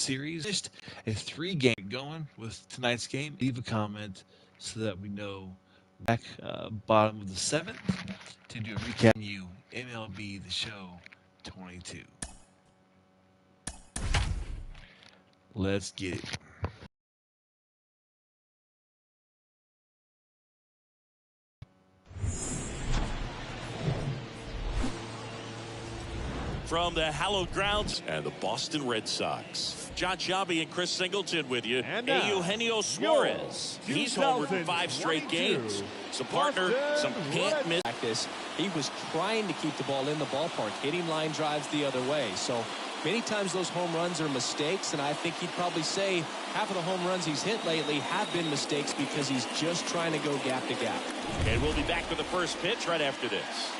series. Just a 3-game going with tonight's game. Leave a comment so that we know. Back bottom of the 7th to do a recap. You MLB The Show 22. Let's get it. From the hallowed grounds and the Boston Red Sox, John Shabby and Chris Singleton with you. And now, Eugenio Suarez. He's homered in 5 straight games. Some partner, some can't miss. Practice. He was trying to keep the ball in the ballpark, hitting line drives the other way. So many times those home runs are mistakes, and I think he'd probably say half of the home runs he's hit lately have been mistakes because he's just trying to go gap to gap. And we'll be back with the first pitch right after this.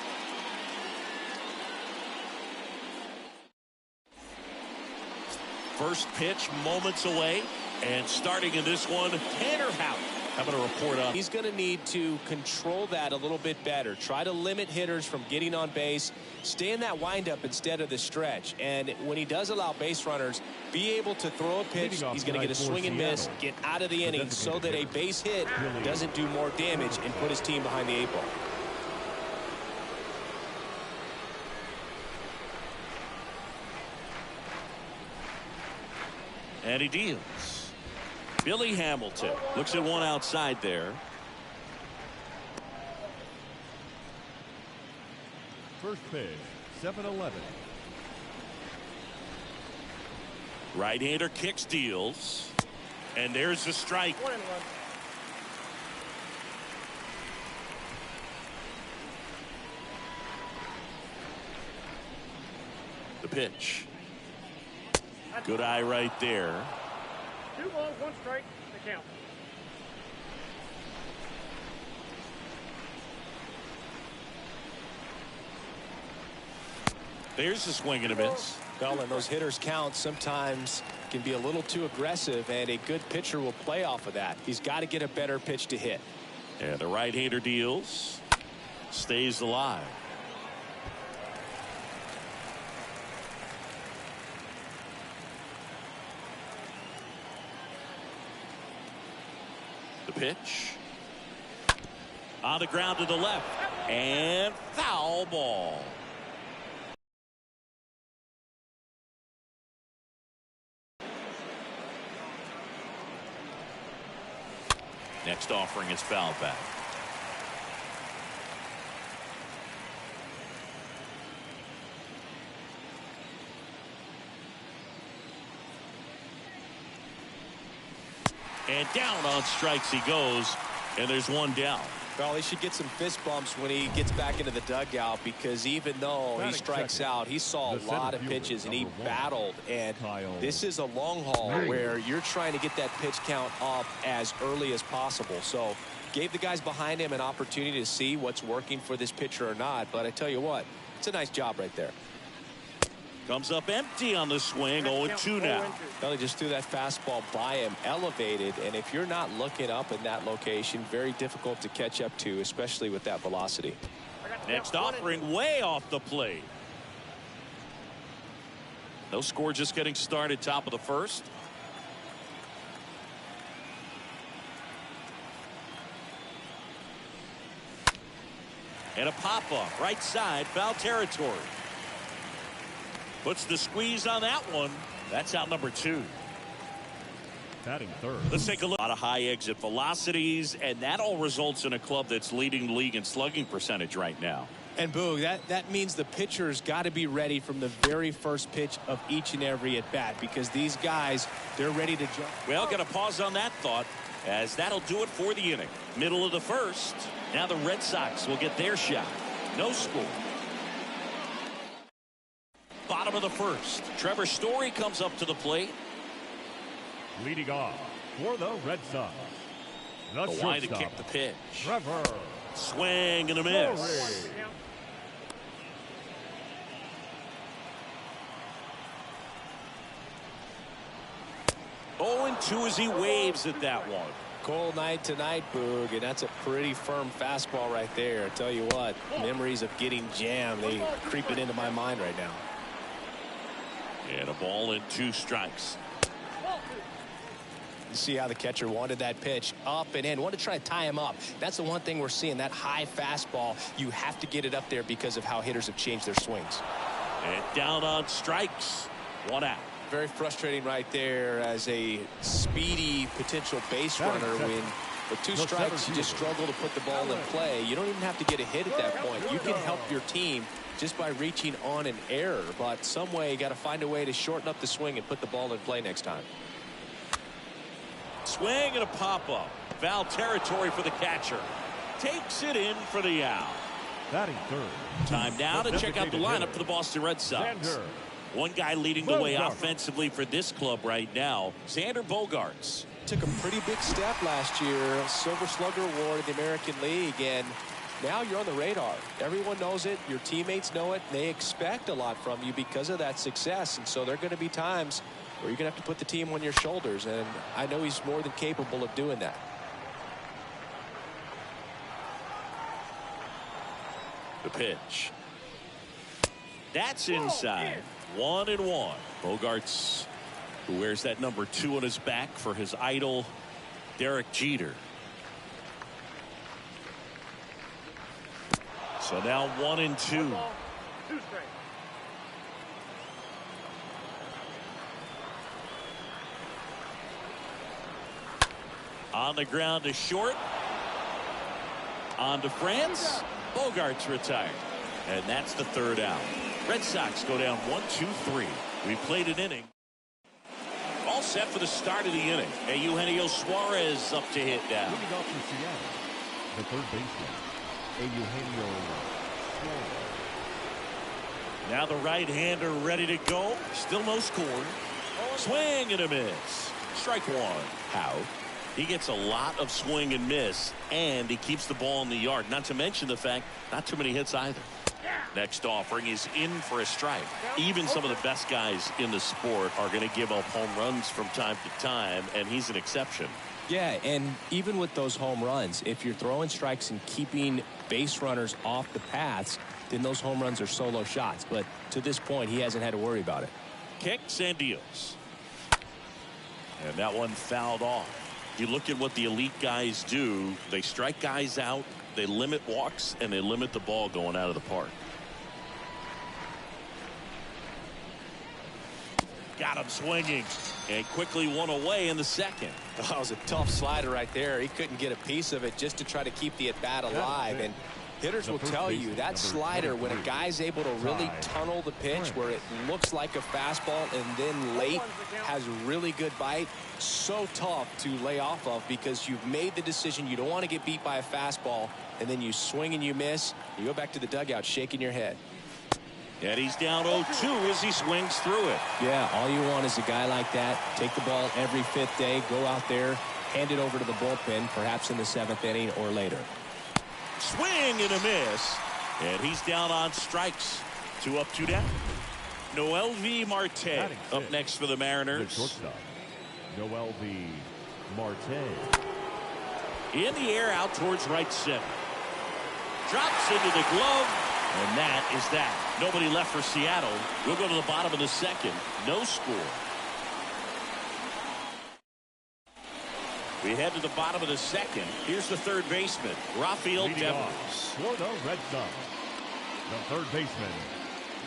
First pitch moments away, and starting in this one, Tanner Houck. How about a report on? He's going to need to control that a little bit better. Try to limit hitters from getting on base. Stay in that windup instead of the stretch. And when he does allow base runners, be able to throw a pitch. He's going to get a swing and miss, get out of the inning so that a base hit doesn't do more damage and put his team behind the 8 ball. And he deals. Billy Hamilton looks at one outside there. First pitch, 7-11. Right-hander kicks, deals. And there's the strike. The pitch. Good eye right there. 2 balls, 1 strike, the count. There's the swing and a miss. Well, and those hitters count sometimes can be a little too aggressive, and a good pitcher will play off of that. He's got to get a better pitch to hit. And the right-hander deals. Stays alive. The pitch. On the ground to the left. And foul ball. Next offering is foul back. And down on strikes he goes, and there's one down. Well, he should get some fist bumps when he gets back into the dugout, because even though he strikes out, he saw a lot of pitches and he battled. And this is a long haul where you're trying to get that pitch count up as early as possible. So gave the guys behind him an opportunity to see what's working for this pitcher or not. But I tell you what, it's a nice job right there. Comes up empty on the swing. 0-2 now. Well, he just threw that fastball by him, elevated, and if you're not looking up in that location, very difficult to catch up to, especially with that velocity. Next offering way off the plate. No score, just getting started, top of the first. And a pop-up, right side, foul territory. Puts the squeeze on that one. That's out number 2. Batting third. Let's take a look. A lot of high exit velocities, and that all results in a club that's leading the league in slugging percentage right now. And Boog, that means the pitcher's got to be ready from the very first pitch of each and every at bat, because these guys, they're ready to jump. Well, got to pause on that thought, as that'll do it for the inning. Middle of the first. Now the Red Sox will get their shot. No score. Bottom of the first. Trevor Story comes up to the plate. Leading off for the Red Sox, the line to kick the pitch. Trevor. Swing and a miss. Story. Oh, and 2 as he waves at that one. Cold night tonight, Boog, and that's a pretty firm fastball right there. I tell you what, memories of getting jammed, they creeping into my mind right now. And a ball and 2 strikes. You see how the catcher wanted that pitch up and in, wanted to try to tie him up. That's the one thing we're seeing, that high fastball. You have to get it up there because of how hitters have changed their swings. And down on strikes. 1 out. Very frustrating right there as a speedy potential base runner when with 2 strikes you just struggle to put the ball in play. You don't even have to get a hit at that point. You can help your team just by reaching on an error, but some way you got to find a way to shorten up the swing and put the ball in play next time. Swing and a pop-up. Foul territory for the catcher. Takes it in for the out. Batting third. Time now to check out the lineup for the Boston Red Sox. One guy leading the way offensively for this club right now, Xander Bogaerts. Took a pretty big step last year, Silver Slugger Award in the American League, and now you're on the radar. Everyone knows it. Your teammates know it. They expect a lot from you because of that success, and so there are going to be times where you're going to have to put the team on your shoulders, and I know he's more than capable of doing that. The pitch. That's inside. 1-1. Bogaerts, who wears that number 2 on his back for his idol, Derek Jeter. So now 1-2. 2 straight. On the ground to short. On to France. Bogaerts retired. And that's the 3rd out. Red Sox go down 1-2-3. We played an inning. All set for the start of the inning. And Eugenio Suarez up to hit down. Leading off for Seattle, the third baseman, Eugenio Suarez. Now the right-hander ready to go. Still no score. Swing and a miss. Strike 1. How? He gets a lot of swing and miss, and he keeps the ball in the yard. Not to mention the fact, not too many hits either. Next offering is in for a strike. Even some of the best guys in the sport are going to give up home runs from time to time, and he's an exception. Yeah, and even with those home runs, if you're throwing strikes and keeping base runners off the paths, then those home runs are solo shots. But to this point, he hasn't had to worry about it. Kicks and deals. And that one fouled off. You look at what the elite guys do. They strike guys out, they limit walks, and they limit the ball going out of the park. Got him swinging, and quickly one away in the second. That was a tough slider right there. He couldn't get a piece of it just to try to keep the at-bat alive. And hitters will tell you that slider, when a guy's able to really tunnel the pitch where it looks like a fastball and then late has really good bite, so tough to lay off of because you've made the decision you don't want to get beat by a fastball, and then you swing and you miss. You go back to the dugout shaking your head. And he's down 0-2 as he swings through it. Yeah, all you want is a guy like that. Take the ball every 5th day, go out there, hand it over to the bullpen, perhaps in the 7th inning or later. Swing and a miss. And he's down on strikes. 2 up, 2 down. Noel V. Marte up next for the Mariners. Shortstop, Noel V. Marte. In the air out towards right center. Drops into the glove. And that is that. Nobody left for Seattle. We'll go to the bottom of the 2nd. No score. We head to the bottom of the 2nd. Here's the 3rd baseman, Rafael Devers. For the Red Sox, the 3rd baseman,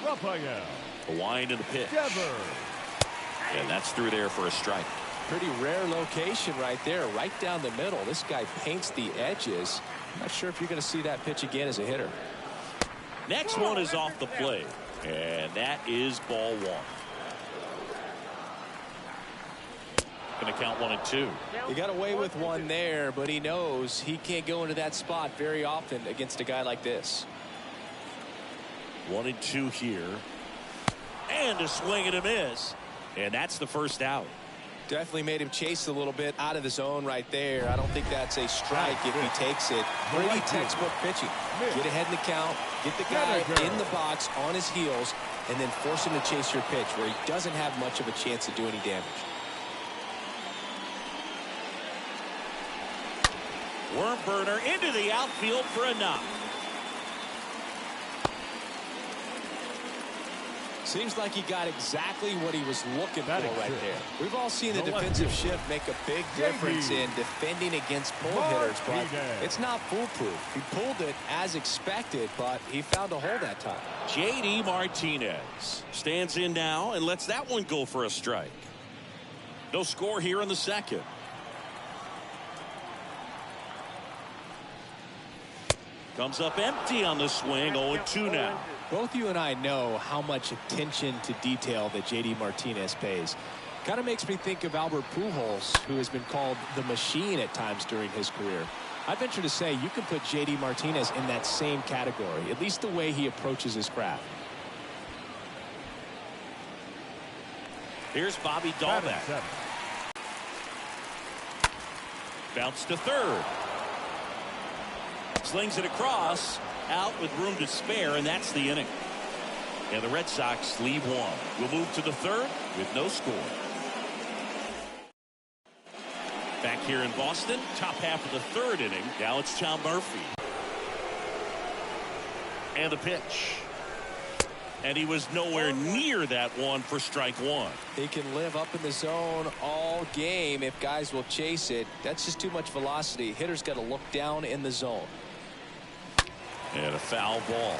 Rafael. A wind and a pitch. Devers. And that's through there for a strike. Pretty rare location right there, right down the middle. This guy paints the edges. Not sure if you're going to see that pitch again as a hitter. Next one is off the plate. And that is ball 1. Going to count 1 and 2. He got away with one there, but he knows he can't go into that spot very often against a guy like this. 1 and 2 here. And a swing and a miss. And that's the 1st out. Definitely made him chase a little bit out of the zone right there. I don't think that's a strike if he takes it. Pretty textbook pitching. Get ahead in the count, get the guy in the box on his heels, and then force him to chase your pitch where he doesn't have much of a chance to do any damage. Worm burner into the outfield for a knock. Seems like he got exactly what he was looking for Batting right six. there. We've all seen the The left defensive fielder. shift make a big difference in defending against pull hitters, but Martinez. it's not foolproof. He pulled it as expected, but he found a hole that time. J.D. Martinez stands in now and lets that one go for a strike. No score here in the second. Comes up empty on the swing. 0-2 now. Both you and I know how much attention to detail that J.D. Martinez pays. Kind of makes me think of Albert Pujols, who has been called the machine at times during his career. I venture to say you can put J.D. Martinez in that same category, at least the way he approaches his craft. Here's Bobby Dahlbeck. Bounce to third. Slings it across, out with room to spare, and that's the inning. And the Red Sox lead one. We'll move to the third with no score. Back here in Boston, top half of the third inning. Now it's Tom Murphy. And the pitch. And he was nowhere near that one for strike one. He can live up in the zone all game if guys will chase it. That's just too much velocity. Hitter's got to look down in the zone. And a foul ball.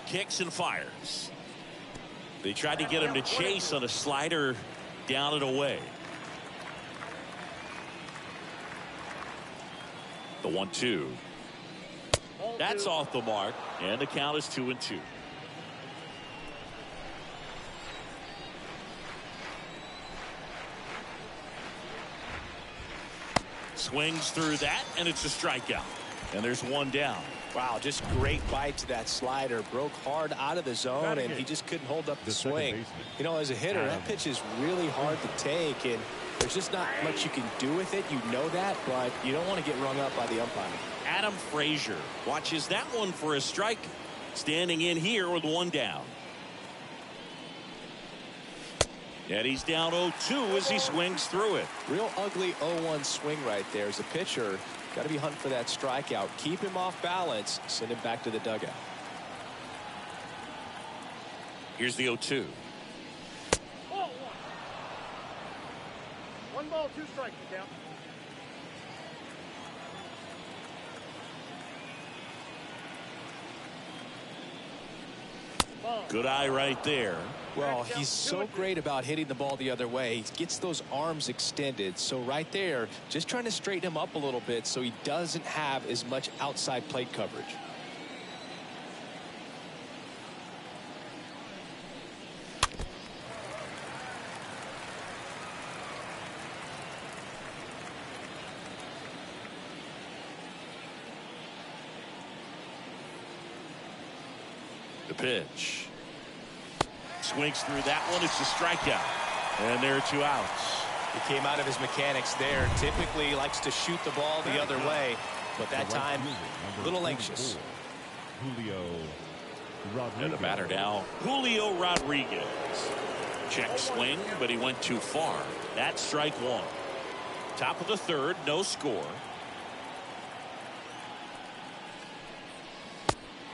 Kicks and fires. They tried to get him to chase on a slider down and away. The 1-2. That's off the mark, and the count is 2-2. Swings through that, and it's a strikeout. And there's one down. Wow, just great bite to that slider. Broke hard out of the zone, and he just couldn't hold up the swing. You know, as a hitter, that pitch is really hard to take, and there's just not much you can do with it. You know that, but you don't want to get rung up by the umpire. Adam Frazier watches that one for a strike. Standing in here with one down. And he's down 0-2 as he swings through it. Real ugly 0-1 swing right there. As a pitcher, got to be hunting for that strikeout. Keep him off balance. Send him back to the dugout. Here's the 0-2. Ball one. 1 ball, 2 strikes, the count. Good eye right there. Well, he's so great about hitting the ball the other way. He gets those arms extended. So right there, just trying to straighten him up a little bit so he doesn't have as much outside plate coverage. The pitch. Swings through that one. It's a strikeout. And there are 2 outs. He came out of his mechanics there. Typically likes to shoot the ball the other way, but that time a little anxious. Julio Rodriguez. And the batter now, Julio Rodriguez. Check swing, but he went too far. That's strike one. Top of the third, no score.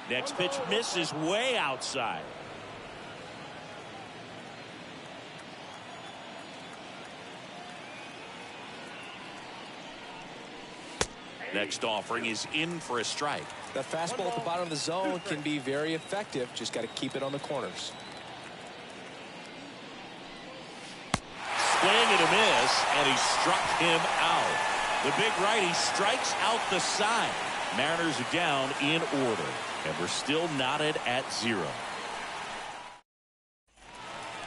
Next pitch misses way outside. Next offering is in for a strike. The fastball at the bottom of the zone can be very effective. Just got to keep it on the corners. Swing and a miss, and he struck him out. The big righty strikes out the side. Mariners are down in order, and we're still knotted at 0.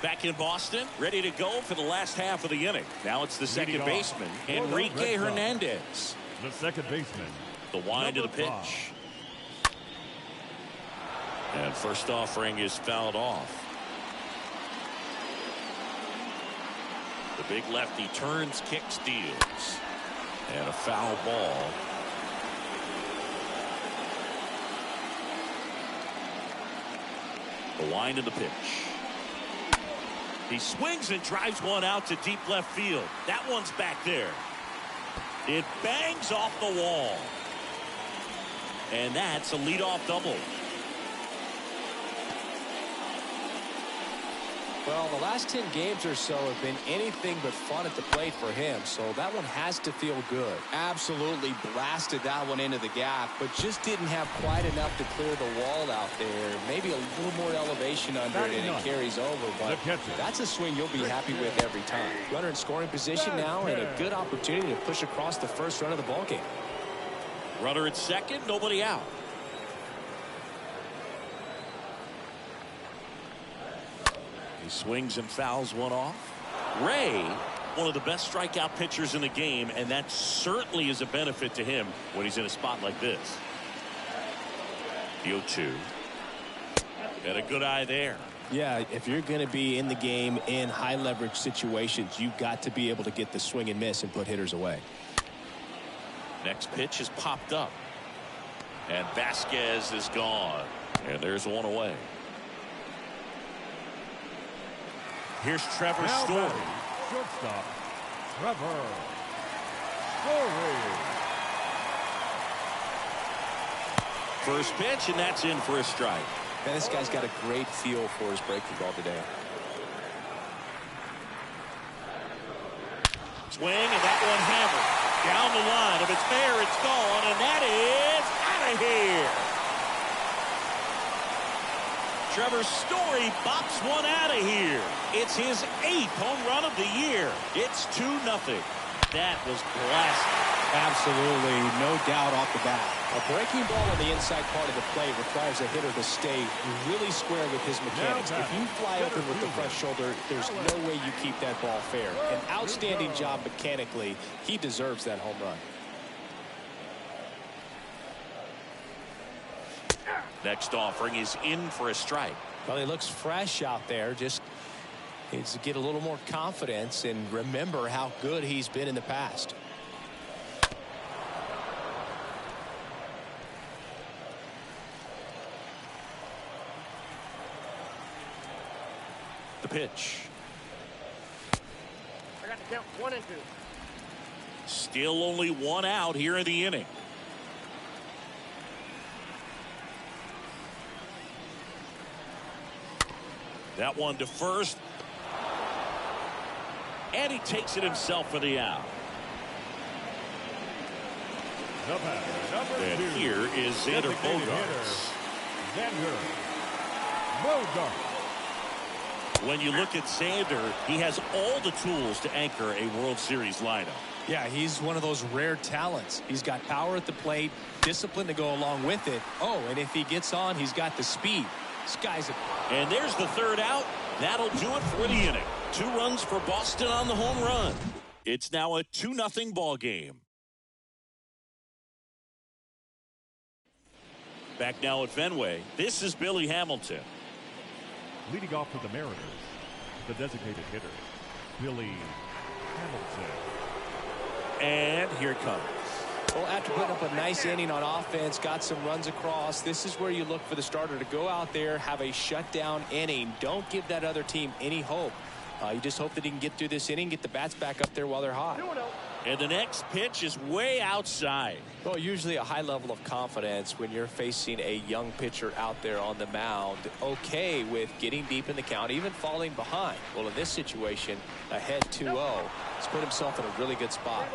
Back in Boston, ready to go for the last half of the inning. Now it's the second baseman, Enrique Hernandez. The second baseman. The wind to the pitch. And first offering is fouled off. The big lefty turns, kicks, deals. And a foul ball. The wind of the pitch. He swings and drives one out to deep left field. That one's back there. It bangs off the wall. And that's a leadoff double. Well, the last 10 games or so have been anything but fun at the plate for him, so that one has to feel good. Absolutely blasted that one into the gap, but just didn't have quite enough to clear the wall out there. Maybe a little more elevation under it and it carries over, but that's a swing you'll be happy with every time. Runner in scoring position now and a good opportunity to push across the first run of the ballgame. Runner at second, nobody out. He swings and fouls one off. Ray, one of the best strikeout pitchers in the game, and that certainly is a benefit to him when he's in a spot like this. The 0-2. And a good eye there. Yeah, if you're going to be in the game in high leverage situations, you've got to be able to get the swing and miss and put hitters away. Next pitch is popped up. And Vasquez is gone. And there's one away. Here's Trevor Story. Shortstop, Trevor Story. First pitch, and that's in for a strike. Man, this guy's got a great feel for his breaking ball today. Swing, and that one hammered. Down the line. If it's fair, it's gone, and that is out of here. Trevor Story bops one out of here. It's his 8th home run of the year. It's 2-0. That was blasted. Absolutely, no doubt off the bat. A breaking ball on the inside part of the plate requires a hitter to stay really square with his mechanics. If you fly open with the front shoulder, there's no way you keep that ball fair. An outstanding job mechanically. He deserves that home run. Next offering is in for a strike. Well, he looks fresh out there. Just needs to get a little more confidence and remember how good he's been in the past. The pitch. I got to count 1 and 2. Still only one out here in the inning. That one to first. And he takes it himself for the out. And here is Xander Bogaerts. Xander Bogaerts. When you look at Xander, he has all the tools to anchor a World Series lineup. Yeah, he's one of those rare talents. He's got power at the plate, discipline to go along with it. Oh, and if he gets on, he's got the speed. Skies it. And there's the third out. That'll do it for the inning. 2 runs for Boston on the home run. It's now a 2-0 ball game. Back now at Fenway. This is Billy Hamilton. Leading off for the Mariners, the designated hitter, Billy Hamilton. And here it comes. Well, after putting up a nice inning on offense, got some runs across, this is where you look for the starter to go out there, have a shutdown inning. Don't give that other team any hope. You just hope that he can get through this inning, get the bats back up there while they're hot. And the next pitch is way outside. Well, usually a high level of confidence when you're facing a young pitcher out there on the mound. Okay with getting deep in the count, even falling behind. Well, in this situation, ahead 2-0. He's put himself in a really good spot.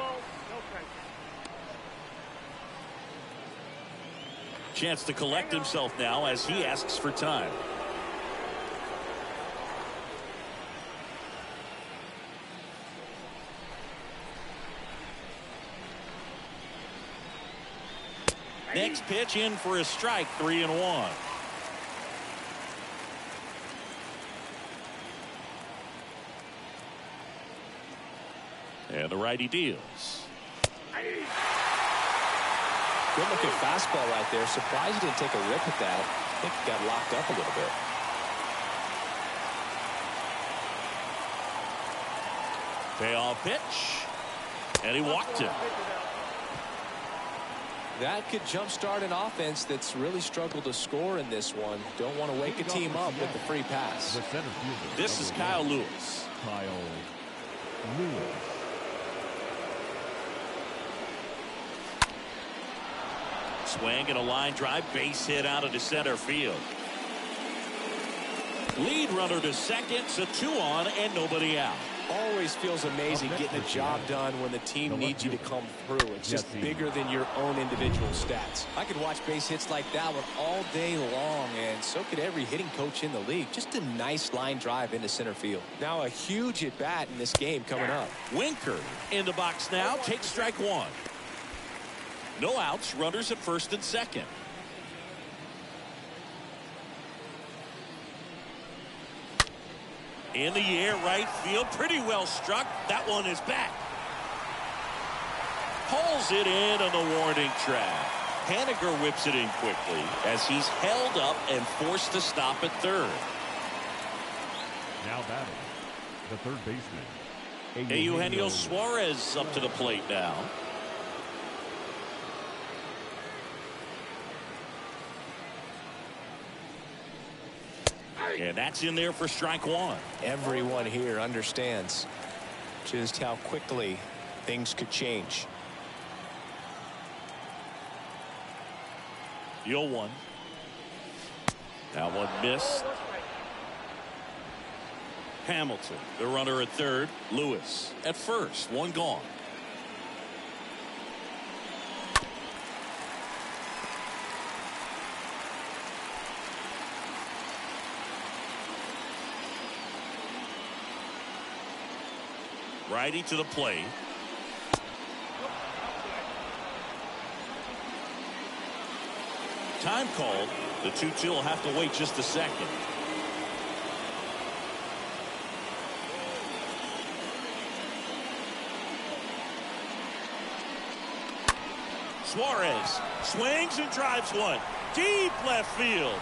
Chance to collect himself now as he asks for time. Next pitch in for a strike, 3-1. And the righty deals. Good looking fastball right there. Surprised he didn't take a rip at that. I think he got locked up a little bit. Payoff pitch. And he walked him. That could jumpstart an offense that's really struggled to score in this one. Don't want to wake a team up with the free pass. This is Kyle Lewis. Kyle Lewis. Swing and a line drive, base hit out into center field. Lead runner to second, so 2 on and nobody out. Always feels amazing getting the job done when the team needs you to come through. It's just bigger than your own individual stats. I could watch base hits like that one all day long, and so could every hitting coach in the league. Just a nice line drive into center field. Now a huge at bat in this game coming up. Winker in the box now, takes strike 1. No outs, runners at first and second. In the air, right field, pretty well struck. That one is back. Pulls it in on the warning track. Haniger whips it in quickly as he's held up and forced to stop at third. Now batting, the third baseman, Eugenio Suarez up to the plate now. And that's in there for strike 1. Everyone here understands just how quickly things could change. 0-1. That one missed. Hamilton, the runner at third. Lewis at first. 1 gone. Righty to the plate. Time called. The 2-2 will have to wait just a second. Suarez swings and drives one. Deep left field.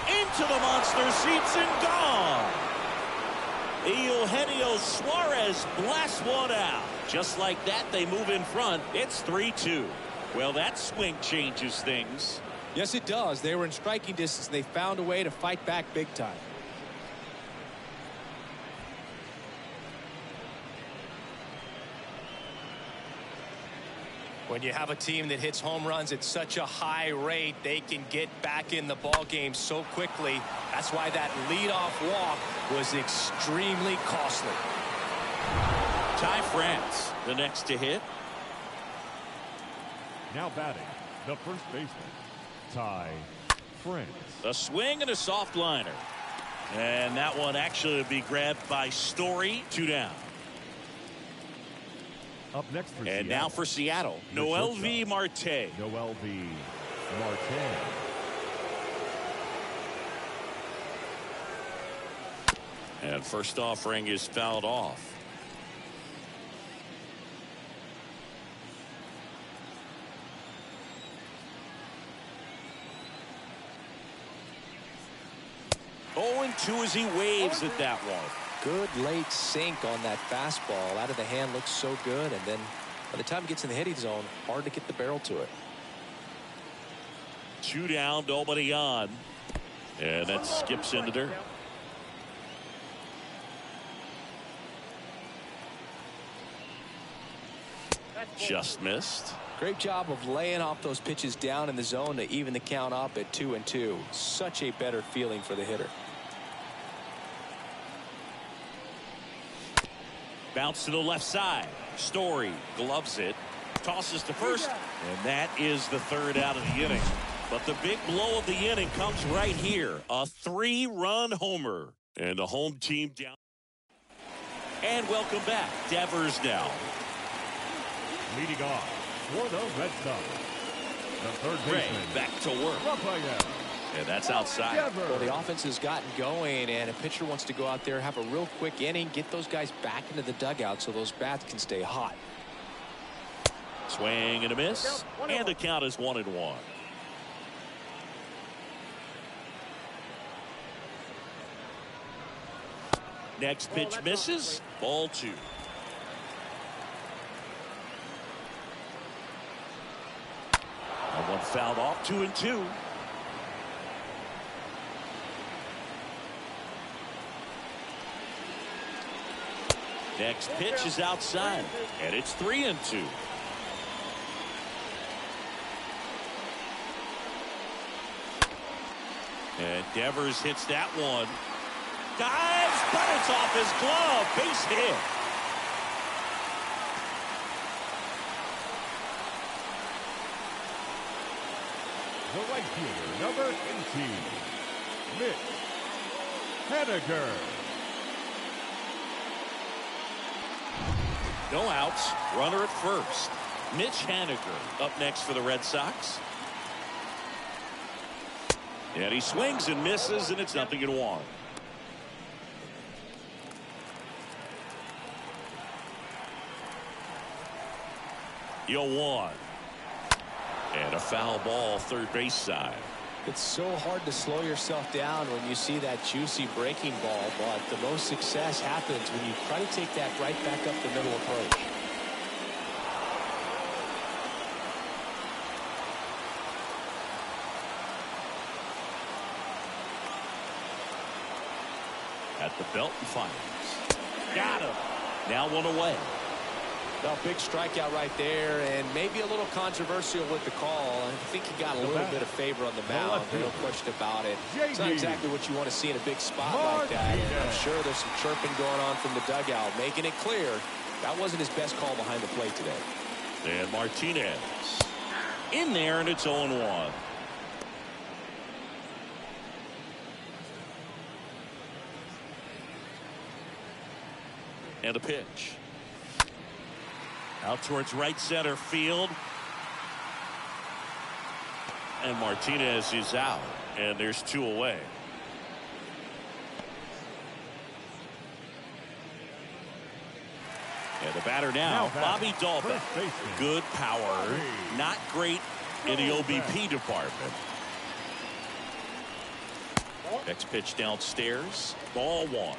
Into the monster seats and gone. Eugenio Suarez blasts one out. Just like that, they move in front. It's 3-2. Well, that swing changes things. Yes, it does. They were in striking distance. They found a way to fight back big time. When you have a team that hits home runs at such a high rate, they can get back in the ball game so quickly. That's why that leadoff walk was extremely costly. Ty France, the next to hit. Now batting, the first baseman, Ty France. A swing and a soft liner. And that one actually would be grabbed by Story. 2 down. Up next for and Seattle. now for Seattle, Noel V. Marte. Noel V. Marte. And first offering is fouled off. Oh, and 2 as he waves at that one. Good late sink on that fastball. Out of the hand looks so good, and then by the time it gets in the hitting zone, hard to get the barrel to it. 2 down, nobody on. And that skips into dirt. Just missed. Great job of laying off those pitches down in the zone to even the count up at 2-2. Such a better feeling for the hitter. Bounce to the left side. Story gloves it. Tosses to first. And that is the 3rd out of the inning. But the big blow of the inning comes right here. A 3-run homer. And the home team down. And welcome back. Devers now. Leading off for the Red Sox, the third Ray baseman, back to work. Raphael. And that's outside. Well, the offense has gotten going, and a pitcher wants to go out there, have a real quick inning, get those guys back into the dugout so those bats can stay hot. Swing and a miss. And the count is 1-1. Next pitch misses. Ball 2. That one fouled off. 2-2. Next pitch is outside, and it's 3-2. And Devers hits that one. Dives, but it's off his glove. Base hit. The right fielder, number 18, Mitch Haniger. No outs. Runner at first. Mitch Haniger up next for the Red Sox. And he swings and misses, and it's 0-1. 0-1. And a foul ball third base side. It's so hard to slow yourself down when you see that juicy breaking ball, but the most success happens when you try to take that right back up the middle approach. At the belt and fires. Got him. Now one away. Well, big strikeout right there, and maybe a little controversial with the call. I think he got a little bit of favor on the mound. No question about it. It's not exactly what you want to see in a big spot like that. And I'm sure there's some chirping going on from the dugout, making it clear that wasn't his best call behind the plate today. And Martinez in there, and it's 0-1. And a pitch. Out towards right center field. And Martinez is out. And there's 2 away. And the batter now Bobby Dalbec. Good power. Not great in the OBP department. Next pitch downstairs. Ball 1.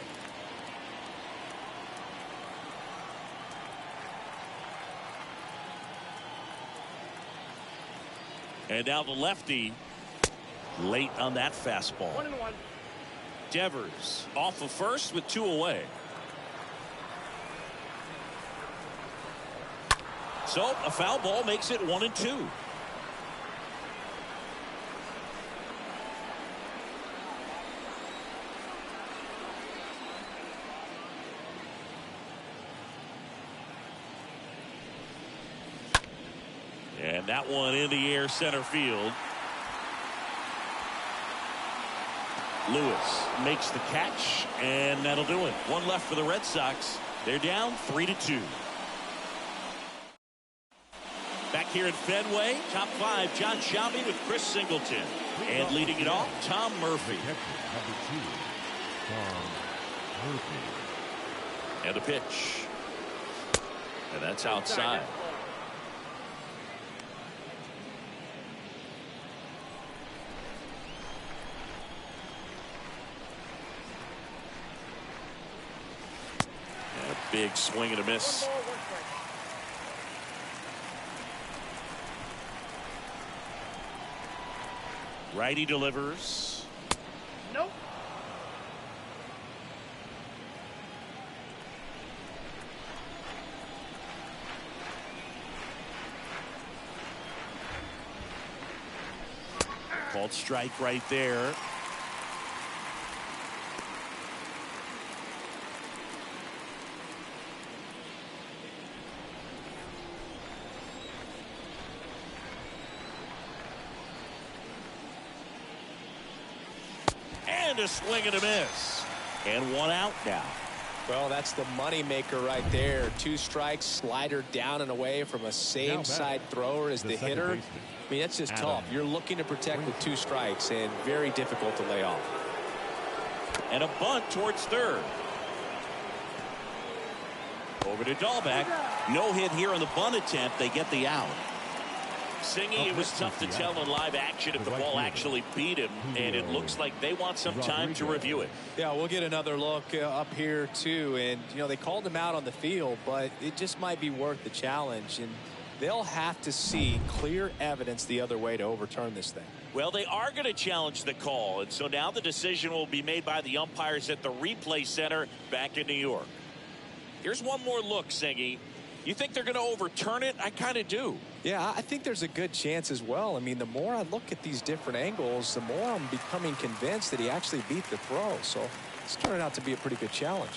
And now the lefty late on that fastball. 1-1. Devers off of first with 2 away. So a foul ball makes it 1-2. And that one in the air center field. Lewis makes the catch, and that'll do it. 1 left for the Red Sox. They're down 3-2. Back here at Fenway, top 5, John Shelby with Chris Singleton. And leading it off, Tom Murphy. Number 2, Tom Murphy. And a pitch. And that's outside. And a big swing and a miss. Righty delivers. Nope. Called strike right there. And a swing and a miss. And 1 out now. Well, that's the money maker right there. 2 strikes, slider down and away from a same side thrower as the hitter. I mean, that's just tough. You're looking to protect with 2 strikes and very difficult to lay off. And a bunt towards third. Over to Dalbec. No hit here on the bunt attempt. They get the out. Singing, it was tough to tell in live action if the ball actually beat him, and it looks like they want some time to review it. Yeah, we'll get another look up here too, and you know they called him out on the field, but it just might be worth the challenge, and they'll have to see clear evidence the other way to overturn this thing. Well, they are going to challenge the call, and so now the decision will be made by the umpires at the replay center back in New York. Here's one more look, Singy. You think they're going to overturn it? I kind of do. Yeah, I think there's a good chance as well. I mean, the more I look at these different angles, the more I'm becoming convinced that he actually beat the throw. So it's turned out to be a pretty good challenge.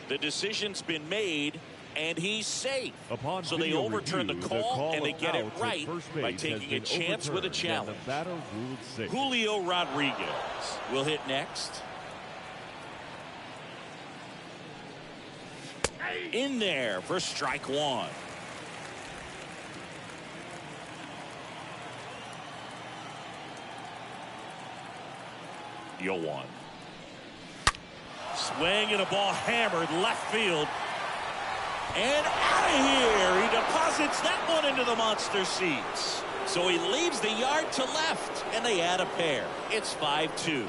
The decision's been made, and he's safe. So they video overturn review, the call, and they of get it out at right first by base taking a has been chance with a overturned, and challenge. the batter ruled safe. Julio Rodriguez will hit next. In there for strike one. Yoan. Swing and a ball hammered left field. And out of here. He deposits that one into the monster seats. So he leaves the yard to left, and they add a pair. It's 5-2.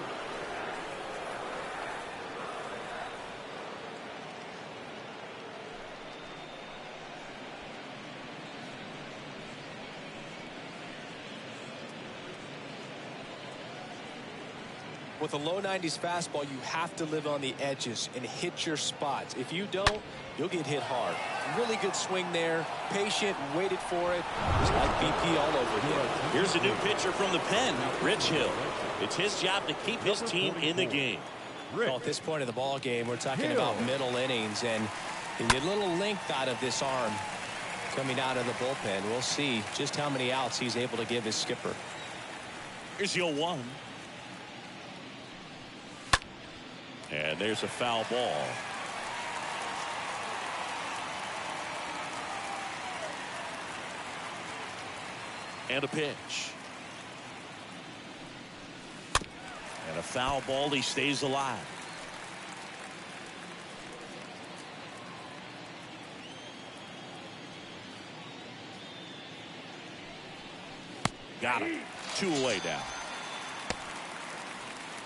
With a low 90s fastball, you have to live on the edges and hit your spots. If you don't, you'll get hit hard. Really good swing there. Patient, waited for it. It's like BP all over again. Here's a new pitcher from the pen, Rich Hill. It's his job to keep his team in the game. Well, at this point of the ball game, we're talking about middle innings, and you get a little length out of this arm coming out of the bullpen. We'll see just how many outs he's able to give his skipper. Here's your one. And there's a foul ball. And a pitch. And a foul ball. He stays alive. Got him. 2 away now.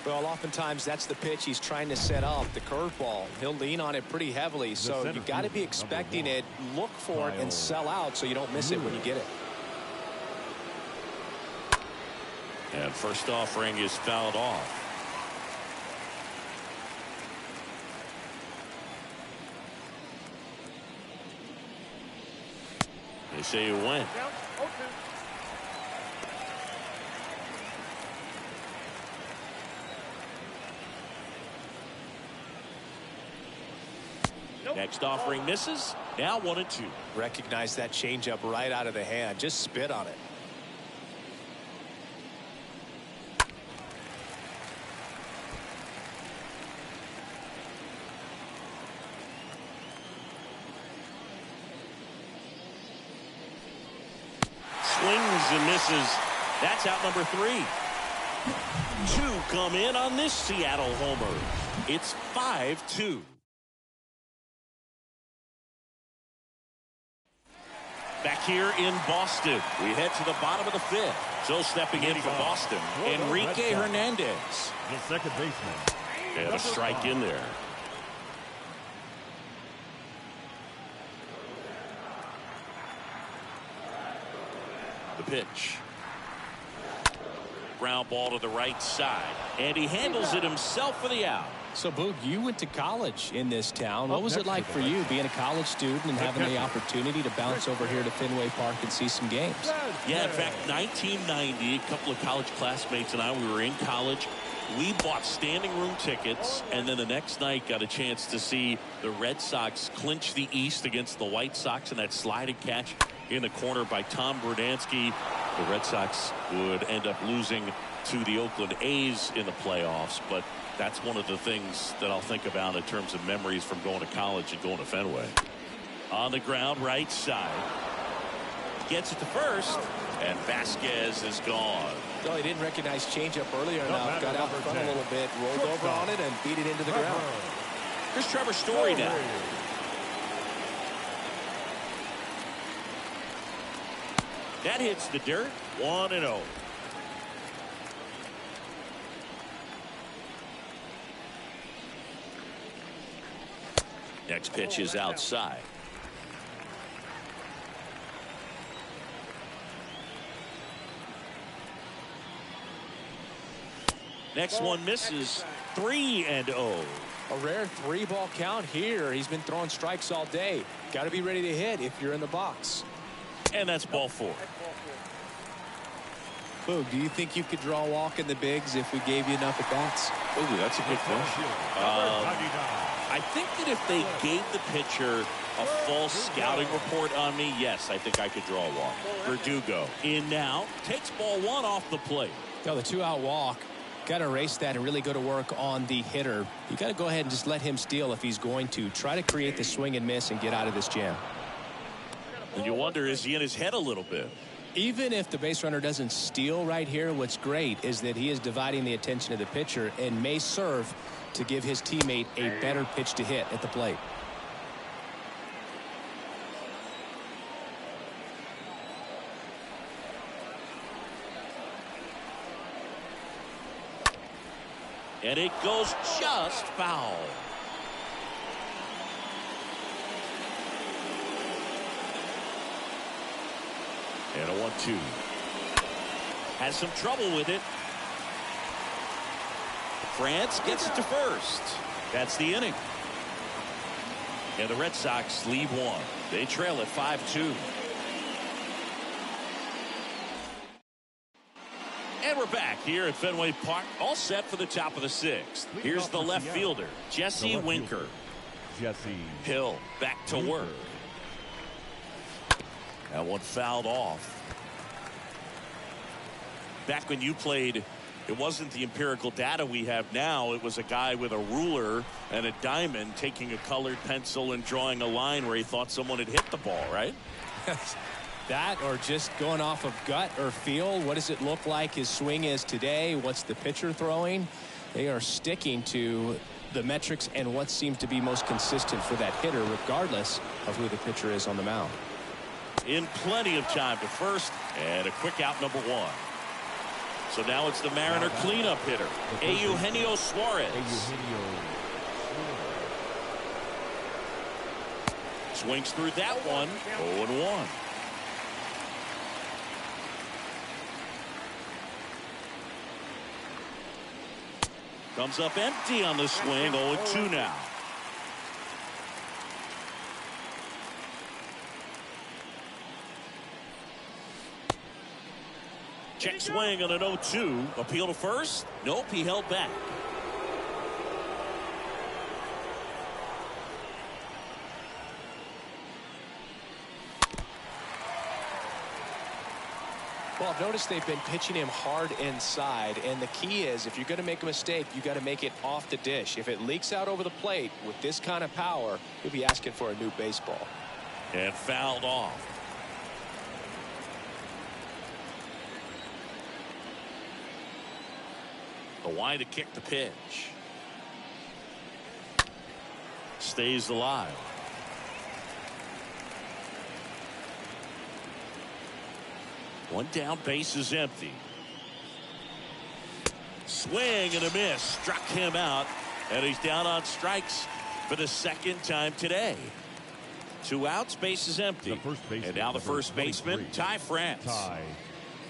Well, oftentimes that's the pitch he's trying to set up, the curveball. He'll lean on it pretty heavily, so you got to be expecting it, look for it, and sell out so you don't miss it when you get it. And first offering is fouled off. They say you win. Next offering misses. Now 1-2. Recognize that changeup right out of the hand. Just spit on it. Swings and misses. That's out number 3. 2 come in on this Seattle homer. It's 5-2. Back here in Boston, we head to the bottom of the 5th. So stepping in for Boston, Enrique Hernandez. The second baseman. And a strike in there. The pitch. Ground ball to the right side. And he handles it himself for the out. So, Boog, you went to college in this town. What was it like for you being a college student and having the opportunity to bounce over here to Fenway Park and see some games? Yeah, in fact, 1990, a couple of college classmates and I, we were in college. We bought standing room tickets, and then the next night got a chance to see the Red Sox clinch the East against the White Sox in that sliding catch in the corner by Tom Brudansky. The Red Sox would end up losing to the Oakland A's in the playoffs, but that's one of the things that I'll think about in terms of memories from going to college and going to Fenway. On the ground, right side. Gets it to first, and Vasquez is gone. No, he didn't recognize changeup earlier enough. Got out in front a little bit, rolled over on it, and beat it into the ground. Here's Trevor Story now. That hits the dirt. 1-0. Next pitch is outside. Next one misses. 3-0. A rare 3-ball count here. He's been throwing strikes all day. Got to be ready to hit if you're in the box. And that's ball 4. Boog, do you think you could draw a walk in the bigs if we gave you enough at-bats? Ooh, that's a good question. I think that if they gave the pitcher a false scouting report on me, yes, I think I could draw a walk. Verdugo in now, takes ball 1 off the plate. The 2-out walk. Got to erase that and really go to work on the hitter. You got to go ahead and just let him steal if he's going to. Try to create the swing and miss and get out of this jam. And you wonder, is he in his head a little bit? Even if the base runner doesn't steal right here, what's great is that he is dividing the attention of the pitcher and may serve to give his teammate a better pitch to hit at the plate. And it goes just foul. And a 1-2. Has some trouble with it. France gets it to first. That's the inning. And the Red Sox lead 1. They trail at 5-2. And we're back here at Fenway Park, all set for the top of the 6th. Here's the left fielder, Jesse Winker. Jesse Hill back to work. That one fouled off. Back when you played, it wasn't the empirical data we have now. It was a guy with a ruler and a diamond taking a colored pencil and drawing a line where he thought someone had hit the ball, right? That or just going off of gut or feel. What does it look like his swing is today? What's the pitcher throwing? They are sticking to the metrics and what seems to be most consistent for that hitter, regardless of who the pitcher is on the mound. In plenty of time to first, and a quick out, number 1. So now it's the Mariner cleanup hitter, Eugenio Suarez. Swings through that one, 0-1. Comes up empty on the swing, 0-2 now. Check swing on an 0-2. Appeal to first? Nope, he held back. Well, I've noticed they've been pitching him hard inside, and the key is if you're going to make a mistake, you got to make it off the dish. If it leaks out over the plate with this kind of power, he'll be asking for a new baseball. And fouled off. The wide to kick the pitch. Stays alive. One down, base is empty. Swing and a miss. Struck him out. And he's down on strikes for the 2nd time today. 2 outs, base is empty. And now the first baseman, Ty France. Ty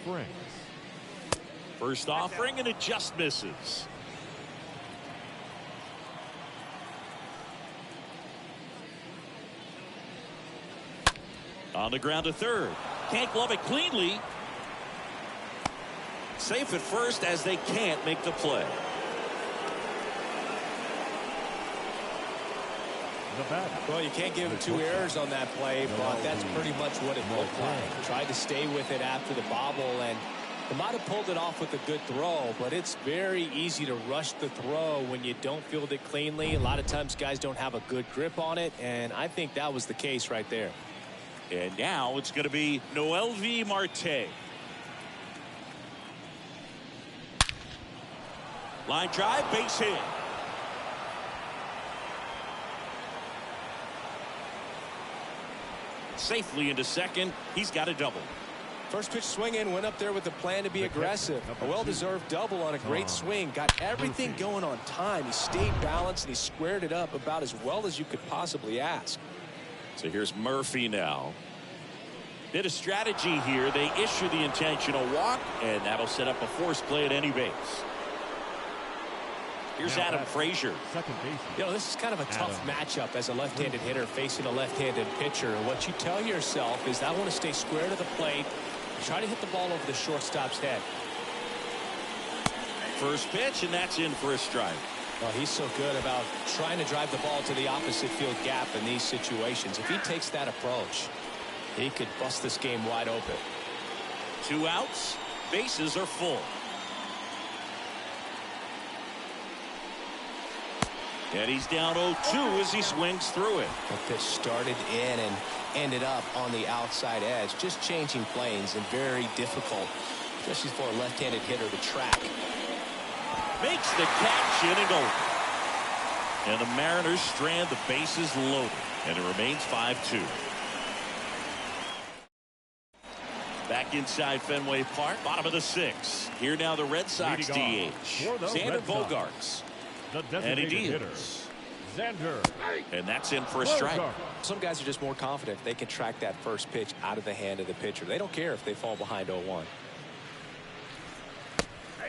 France. First offering, and it just misses. On the ground to third. Can't glove it cleanly. Safe at first as they can't make the play. Well, you can't give him 2 errors on that play, but that's pretty much what it looked like. Tried to stay with it after the bobble, and they might have pulled it off with a good throw, but it's very easy to rush the throw when you don't field it cleanly. A lot of times guys don't have a good grip on it, and I think that was the case right there. And now it's going to be Noelvi Marte. Line drive, base hit. Safely into second. He's got a double. First pitch swinging, went up there with a plan to be aggressive. A well-deserved double on a great swing. Got everything going on time. He stayed balanced and he squared it up about as well as you could possibly ask. So here's Murphy now. Bit of strategy here. They issue the intentional walk, and that'll set up a force play at any base. Here's Adam Frazier. Second baseman. You know, this is kind of a tough matchup as a left-handed hitter facing a left-handed pitcher. And what you tell yourself is, I want to stay square to the plate, try to hit the ball over the shortstop's head. First pitch, and that's in for a strike. Well, he's so good about trying to drive the ball to the opposite field gap in these situations. If he takes that approach, he could bust this game wide open. 2 outs, bases are full. And he's down 0-2 as he swings through it. The pitch started in and ended up on the outside edge. Just changing planes and very difficult, especially for a left-handed hitter to track. Makes the catch, inning over. And the Mariners strand the bases loaded. And it remains 5-2. Back inside Fenway Park, bottom of the 6th. Here now the Red Sox DH. Xander Bogaerts. And he deals. Xander. And that's in for a strike. Some guys are just more confident if they can track that first pitch out of the hand of the pitcher. They don't care if they fall behind 0-1.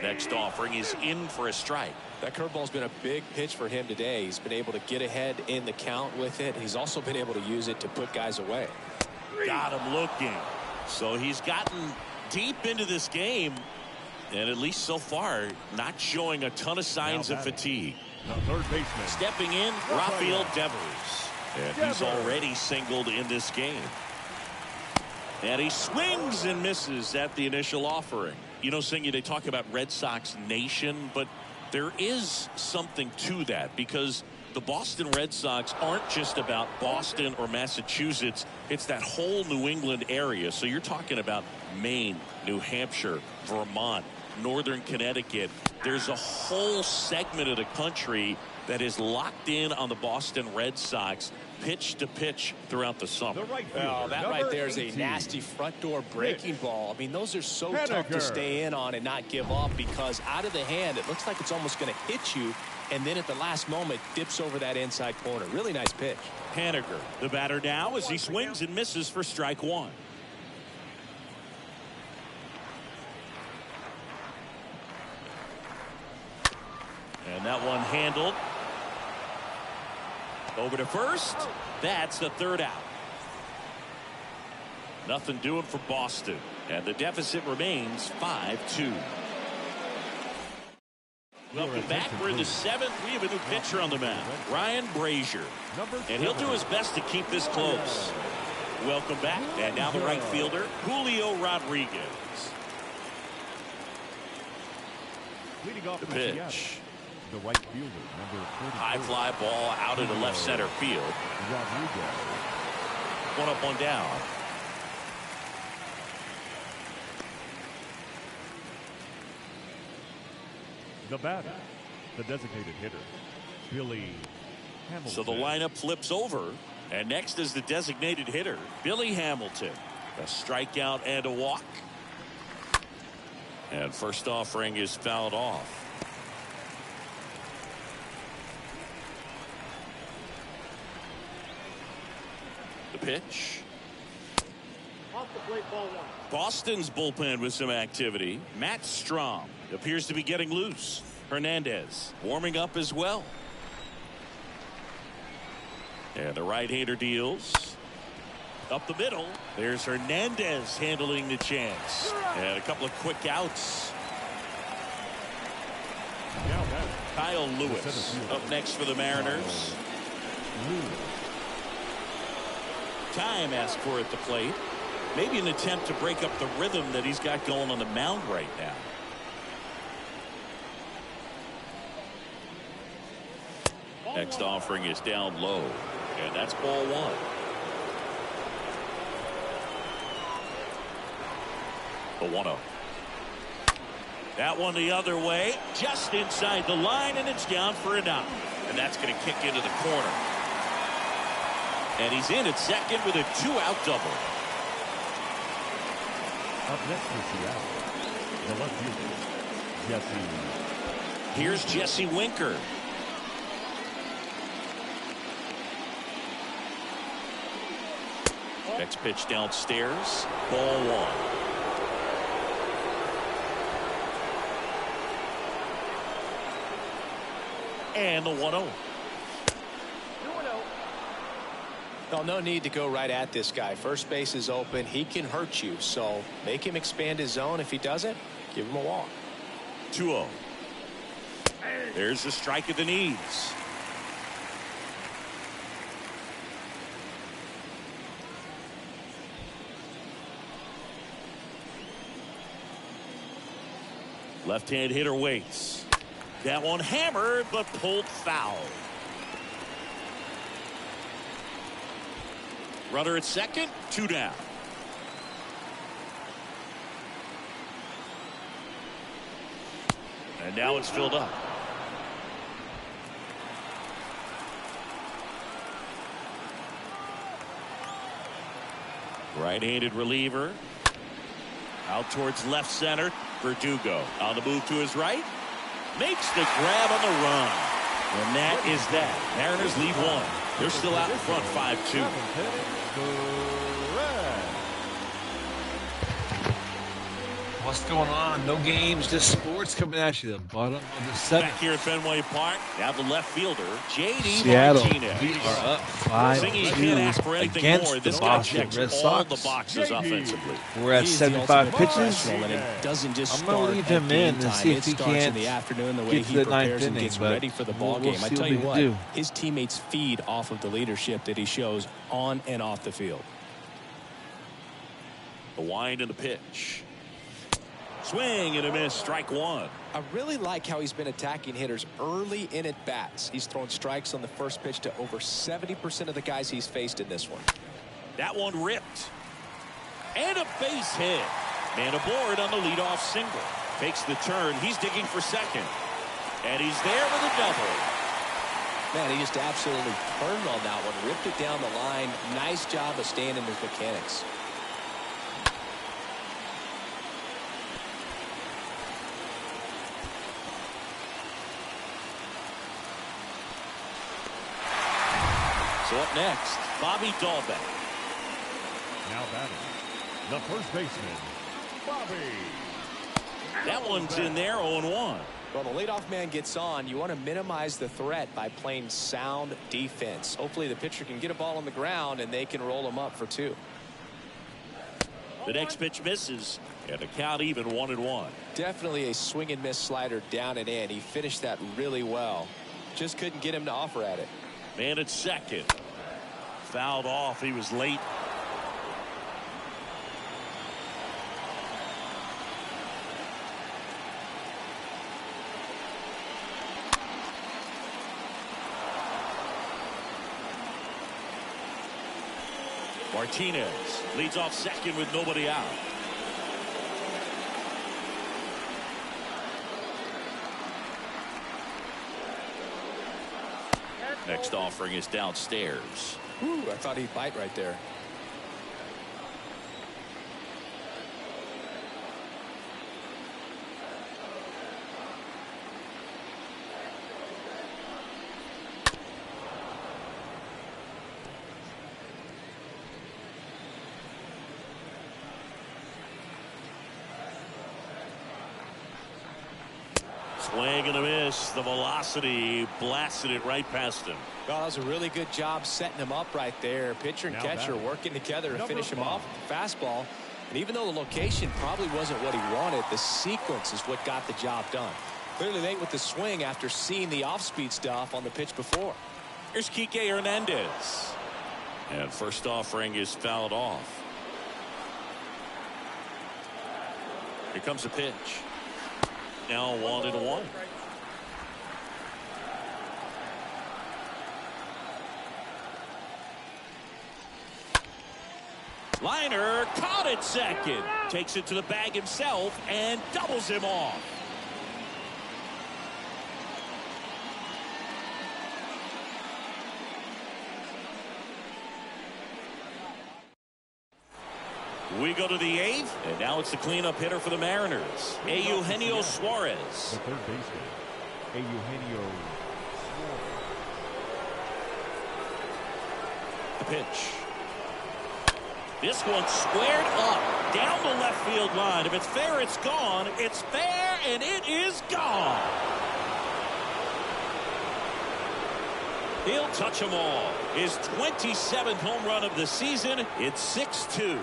Next offering is in for a strike. That curveball's been a big pitch for him today. He's been able to get ahead in the count with it. He's also been able to use it to put guys away. Got him looking. So he's gotten deep into this game, and at least so far, not showing a ton of signs of fatigue. The third baseman. Stepping in, Rafael Devers. And he's already singled in this game. And he swings and misses at the initial offering. You know, Singy, they talk about Red Sox Nation, but there is something to that, because the Boston Red Sox aren't just about Boston or Massachusetts. It's that whole New England area. So you're talking about Maine, New Hampshire, Vermont, Northern Connecticut. There's a whole segment of the country that is locked in on the Boston Red Sox pitch to pitch throughout the summer. That right there is a nasty front door breaking ball. I mean, those are so tough to stay in on and not give up, because out of the hand, it looks like it's almost going to hit you, and then at the last moment dips over that inside corner. Really nice pitch. Haniger, the batter now, as he swings and misses for strike 1. And that one handled. Over to first. That's the third out. Nothing doing for Boston. And the deficit remains 5-2. Welcome back. We're in the 7th. We have a new pitcher on the mound, Ryan Brazier. And he'll do his best to keep this close. Welcome back. And now the right fielder, Julio Rodriguez. The pitch. The right fielder, number 40. High fly ball out into left center field. Rodriguez. 1 up, 1 down. The batter, the designated hitter, Billy Hamilton. So the lineup flips over, and next is the designated hitter, Billy Hamilton. A strikeout and a walk. And first offering is fouled off. The pitch. Off the plate, ball 1. Boston's bullpen with some activity. Matt Strom appears to be getting loose. Hernandez warming up as well. And the right-hander deals. Up the middle. There's Hernandez handling the chance. And a couple of quick outs. Kyle Lewis up next for the Mariners. Time asked for at the plate. Maybe an attempt to break up the rhythm that he's got going on the mound right now. Next offering is down low. And that's ball 1. The 1-0. That one the other way, just inside the line, and it's down for a knock. And that's going to kick into the corner. And he's in at second with a 2-out double. Up next for Seattle, the left fielder, Jesse. Here's Jesse Winker. Next pitch downstairs, ball 1. And the 1-0. Well, no need to go right at this guy. First base is open. He can hurt you. So make him expand his zone. If he doesn't, give him a walk. 2-0. There's the strike at the knees. Left-hand hitter waits. That one hammered but pulled foul. Runner at second, 2 down. And now it's filled up. Right-handed reliever. Out towards left center. Verdugo on the move to his right. Makes the grab on the run. And that is that. Mariners lead 1. They're still out in front 5-2. What's going on? No games, just sports coming at you. The bottom of the 7th. Back here at Fenway Park. Now the left fielder, J.D. Seattle, Martinez. we are up 5-2 against the Boston Red Sox. All the boxes offensively. We're at 75 pitches. And it doesn't just I'm going to leave him in and see if he can't in the afternoon, the way get to he the prepares 9th and inning. gets ready for the ball game. I tell you what, his teammates feed off of the leadership that he shows on and off the field. The wind and the pitch. Swing and a miss, strike 1. I really like how he's been attacking hitters early in at bats. He's thrown strikes on the first pitch to over 70% of the guys he's faced in this one. That one ripped. And a base hit. Man aboard on the leadoff single. Takes the turn. He's digging for second. And he's there with a double. Man, he just absolutely turned on that one. Ripped it down the line. Nice job of staying in his mechanics. So up next, Bobby Dahlbeck. Now batting, the first baseman, Bobby. That one's in there, 0-1. Well, the leadoff man gets on. You want to minimize the threat by playing sound defense. Hopefully the pitcher can get a ball on the ground and they can roll him up for 2. The next pitch misses, and the count even 1-1. Definitely a swing and miss slider down and in. He finished that really well. Just couldn't get him to offer at it. Man at second. Fouled off. He was late. Martinez leads off second with nobody out. Next offering is downstairs. Ooh, I thought he'd bite right there. Swing and a miss. The velocity blasted it right past him. Well, that was a really good job setting him up right there. Pitcher and catcher working together to finish him off with the fastball. And even though the location probably wasn't what he wanted, the sequence is what got the job done. Clearly late with the swing after seeing the off-speed stuff on the pitch before. Here's Kike Hernandez. And first offering is fouled off. Here comes the pitch. Now 1-1. Liner caught at second. Takes it to the bag himself and doubles him off. We go to the 8th, and now it's the cleanup hitter for the Mariners, Eugenio Suarez. The third baseman, Eugenio Suarez. The pitch. This one squared up down the left field line. If it's fair, it's gone. It's fair, and it is gone. He'll touch them all. His 27th home run of the season. It's 6-2.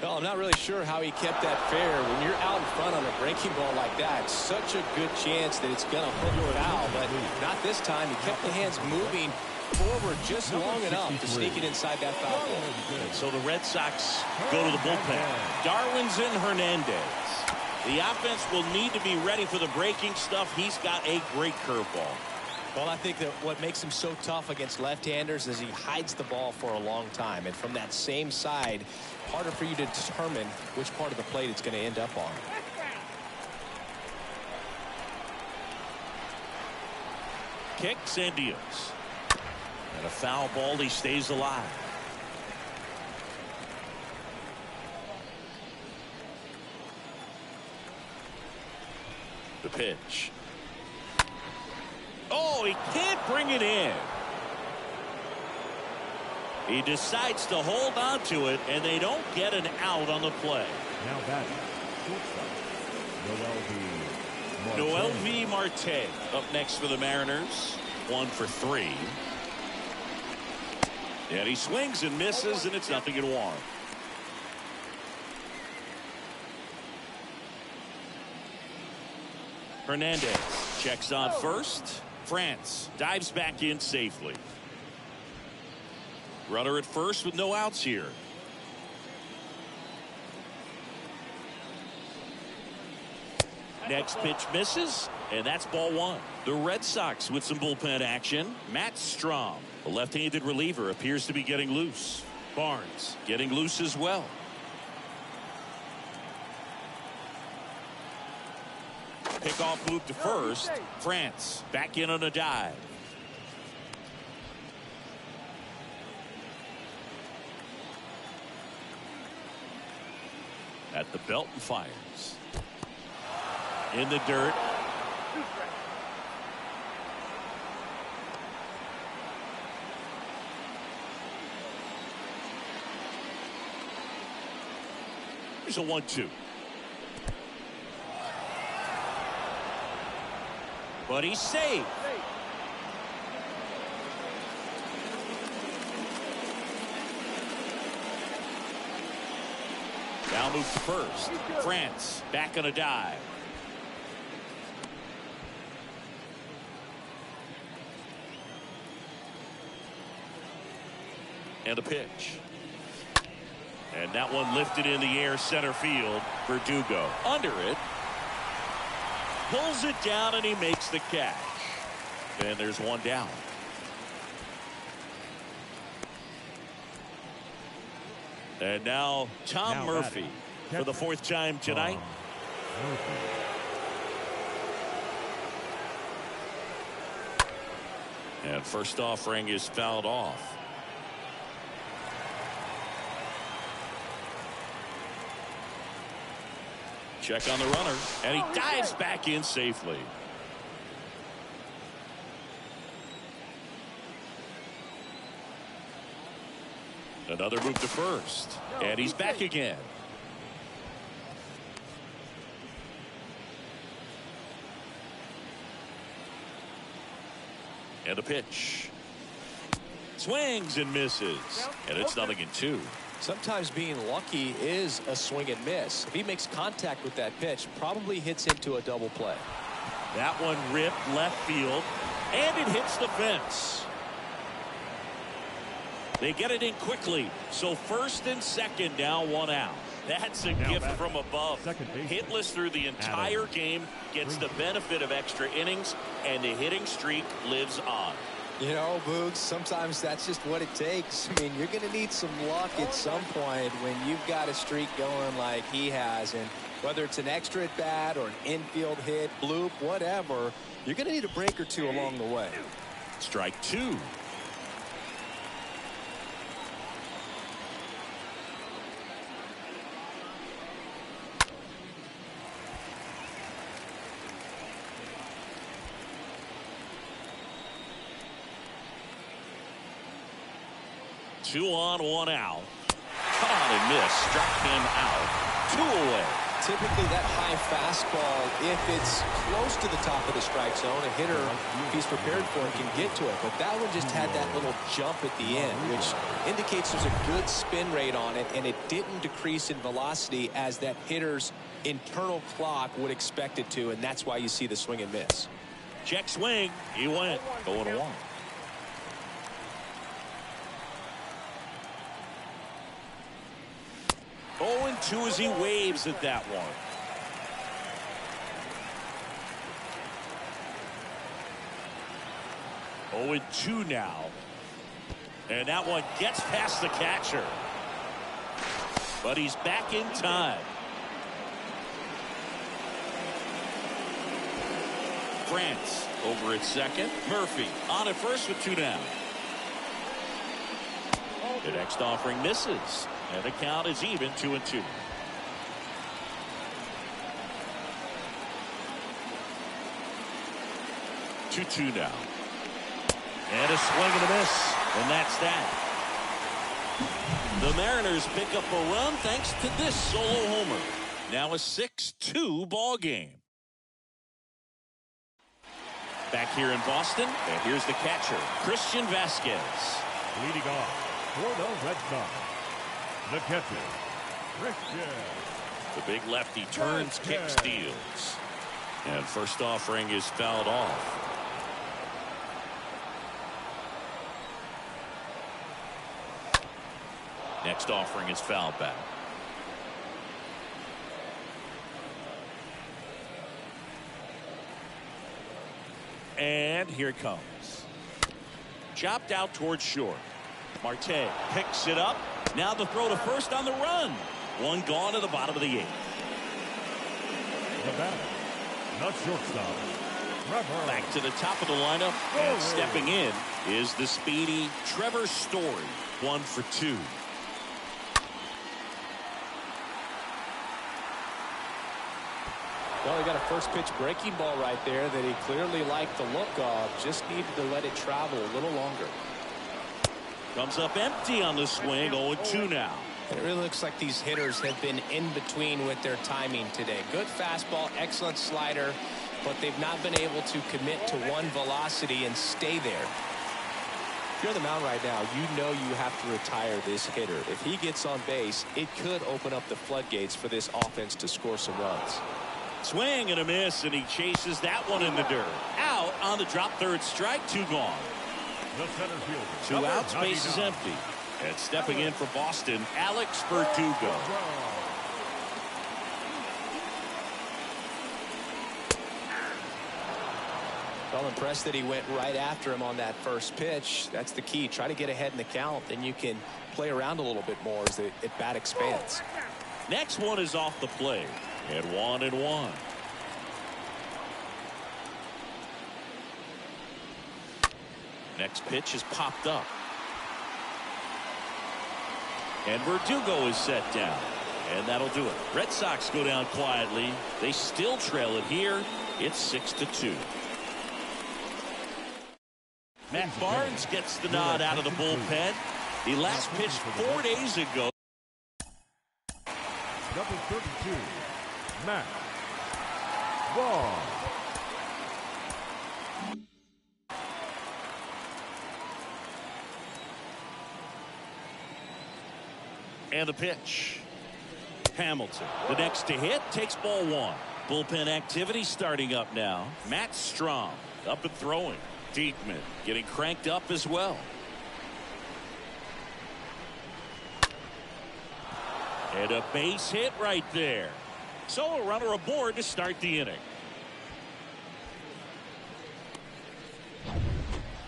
Well, I'm not really sure how he kept that fair. When you're out in front on a breaking ball like that, it's such a good chance that it's going to hook your foul, but not this time. He kept the hands moving forward just long enough to sneak it inside that foul pole. So the Red Sox go to the bullpen. Darwinson, Hernandez. The offense will need to be ready for the breaking stuff. He's got a great curveball. Well, I think that what makes him so tough against left-handers is he hides the ball for a long time. And from that same side, harder for you to determine which part of the plate it's going to end up on. Kicks and deals. And a foul ball. He stays alive. The pitch. Oh, he can't bring it in. He decides to hold on to it, and they don't get an out on the play. Now batting, shortstop, Noel V. Marte up next for the Mariners. 1 for 3. And he swings and misses, and it's 0-1. Hernandez checks on first. France dives back in safely. Runner at first with no outs here. Next pitch misses, and that's ball 1. The Red Sox with some bullpen action. Matt Strom, a left-handed reliever, appears to be getting loose. Barnes getting loose as well. Pickoff move to first. France back in on a dive. At the belt and fires. In the dirt. Here's a 1-2. But he's safe. Now moves to first. France back on a dive. And a pitch. And that one lifted in the air center field. Verdugo under it. Pulls it down and he makes the catch. And there's one down. And now Tom Murphy for the 4th time tonight. And first offering is fouled off. Check on the runner, and he dives back in safely. Another move to first, and he's back again. And a pitch. Swings and misses, and it's 0-2. Sometimes being lucky is a swing and miss. If he makes contact with that pitch, probably hits into a double play. That one ripped left field, and it hits the fence. They get it in quickly, so first and second now, 1 out. That's a gift from above. Hitless through the entire game, gets the benefit of extra innings, and the hitting streak lives on. You know, Boogs, sometimes that's just what it takes. I mean, you're going to need some luck at some point when you've got a streak going like he has. And whether it's an extra at bat or an infield hit, bloop, whatever, you're going to need a break or two along the way. Strike 2. Two on, 1 out. Caught and missed. Struck him out. 2 away. typically that high fastball, if it's close to the top of the strike zone, a hitter, if he's prepared for it, can get to it. But that one just had that little jump at the end, which indicates there's a good spin rate on it, and it didn't decrease in velocity as that hitter's internal clock would expect it to, and that's why you see the swing and miss. Check swing. He went 0-1. Oh, and 2 as he waves at that one. Oh, and 2 now. And that one gets past the catcher. But he's back in time. France over at second. Murphy on at first with 2 down. The next offering misses. And the count is even 2-2. 2-2 now. And a swing and a miss. And that's that. The Mariners pick up a run thanks to this solo homer. Now a 6-2 ball game. Back here in Boston, and here's the catcher, Christian Vasquez. Leading off for the Red Sox, the catcher, Christian. The big lefty turns, kicks, steals. And first offering is fouled off. Next offering is fouled back. And here it comes. Chopped out towards short. Marte picks it up. Now the throw to first on the run. One gone to the bottom of the 8th. The batter, not shortstop. Trevor. Back to the top of the lineup. And stepping in is the speedy Trevor Story. 1 for 2. Well, he got a first pitch breaking ball right there that he clearly liked the look of. Just needed to let it travel a little longer. Comes up empty on the swing. 0-2 now. It really looks like these hitters have been in between with their timing today. Good fastball, excellent slider, but they've not been able to commit to one velocity and stay there. If you're on the mound right now, you know you have to retire this hitter. If he gets on base, it could open up the floodgates for this offense to score some runs. Swing and a miss, and he chases that one in the dirt. Out on the drop, third strike, 2 gone. The center fielder. 2 outs, base is empty. And stepping in for Boston, Alex Verdugo. Well, impressed that he went right after him on that first pitch. That's the key. Try to get ahead in the count, then you can play around a little bit more as the at-bat expands. Next one is off the plate. At 1-1. Next pitch is popped up. And Verdugo is set down. And that'll do it. Red Sox go down quietly. They still trail it here. It's 6-2. Matt Barnes gets the nod out of the bullpen. He last pitched 4 days ago. Number 32, Matt Barnes. And the pitch. Hamilton, the next to hit, takes ball 1. Bullpen activity starting up now. Matt Strom up and throwing. Diekman getting cranked up as well. And a base hit right there. So a runner aboard to start the inning.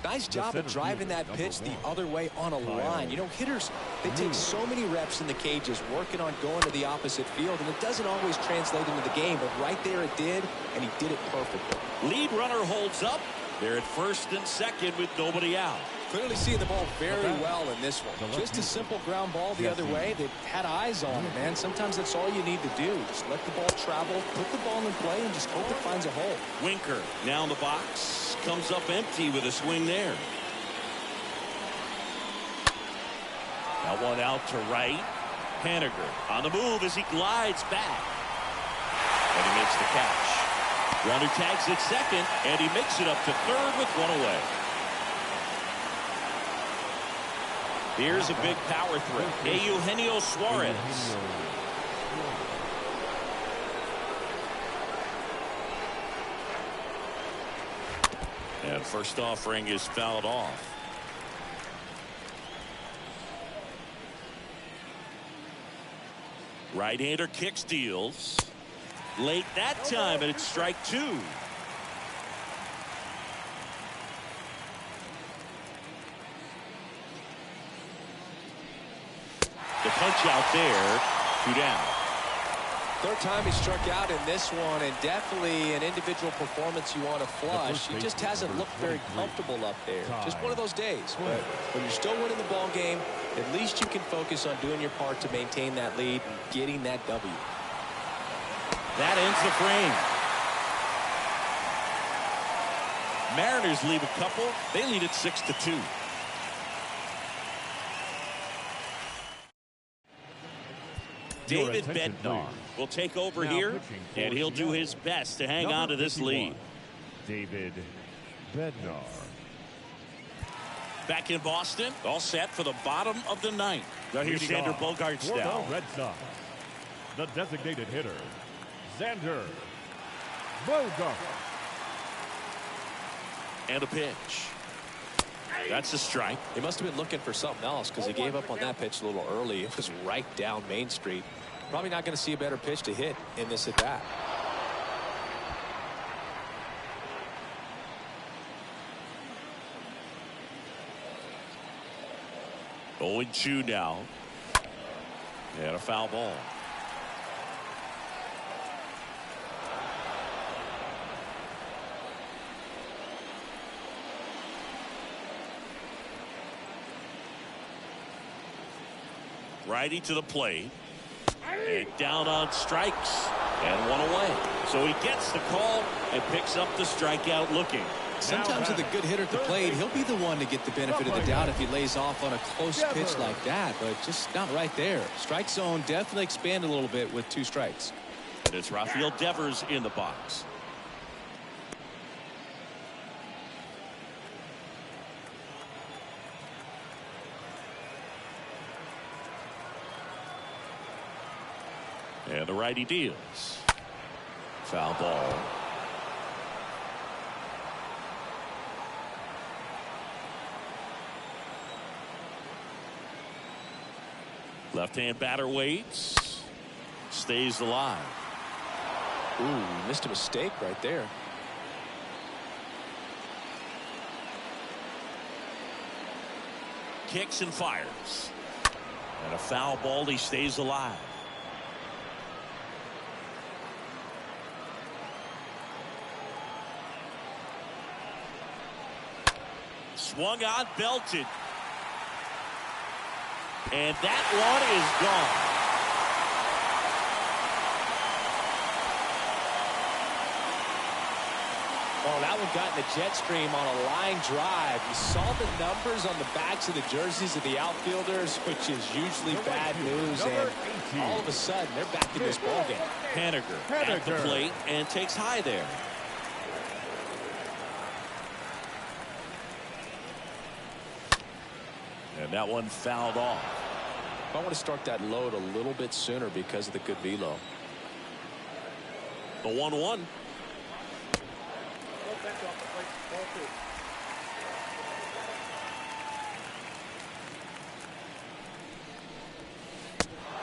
Nice job of driving that pitch the other way on a line. You know, hitters, they take so many reps in the cages working on going to the opposite field, and it doesn't always translate into the game, but right there it did, and he did it perfectly. Lead runner holds up. They're at first and second with nobody out. Clearly seeing the ball very well in this one. Just a simple ground ball the other way. They had eyes on it, man. Sometimes that's all you need to do. Just let the ball travel, put the ball in play, and just hope it finds a hole. Winker now in the box. Comes up empty with a swing there. Now one out to right. Haniger on the move as he glides back. And he makes the catch. Runner tags at second, and he makes it up to third with one away. Here's a big power threat. Eugenio Suarez. And first offering is fouled off. Right-hander kick steals. Late that time, and it's strike two. The punch out there, 2 down. Third time he struck out in this one, and definitely an individual performance you want to flush. He just hasn't looked very comfortable up there. Just one of those days. But when you're still winning the ball game, at least you can focus on doing your part to maintain that lead and getting that W. That ends the frame. Mariners leave a couple. They lead it 6-2. David Bednar will take over here, and he'll do his best to hang on to this lead. David Bednar. Back in Boston, all set for the bottom of the ninth. Now here's Xander Bogaerts for now. the Red Sox, the designated hitter, Xander Bogaerts. And a pitch. That's a strike. He must have been looking for something else because he gave up on that pitch a little early. It was right down Main Street. Probably not going to see a better pitch to hit in this at bat. Going 2 now. And a foul ball. Righty to the plate. And down on strikes. And one away. So he gets the call and picks up the strikeout looking. Sometimes with a good hitter at the plate, he'll be the one to get the benefit of the doubt if he lays off on a close pitch like that, but just not right there. Strike zone definitely expanded a little bit with 2 strikes. And it's Rafael Devers in the box. And the righty deals. Foul ball. Left-hand batter waits. Stays alive. Ooh, missed a mistake right there. Kicks and fires. And a foul ball. He stays alive. Swung on, belted. And that one is gone. Oh, that one got in the jet stream on a line drive. You saw the numbers on the backs of the jerseys of the outfielders, which is usually bad news. And all of a sudden, they're back in this ballgame. Haniger at the plate and takes high there. And that one fouled off. I want to start that load a little bit sooner because of the good velo. The 1-1.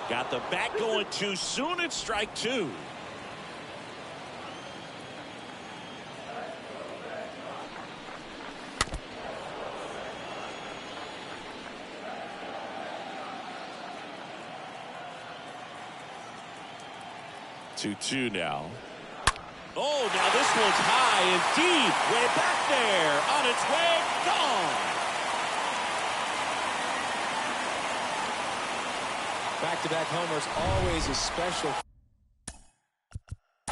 Got the bat going too soon. It's strike 2. Two now. Oh, now this one's high and deep. Way back there. On its way. Gone. Back-to-back homers, always a special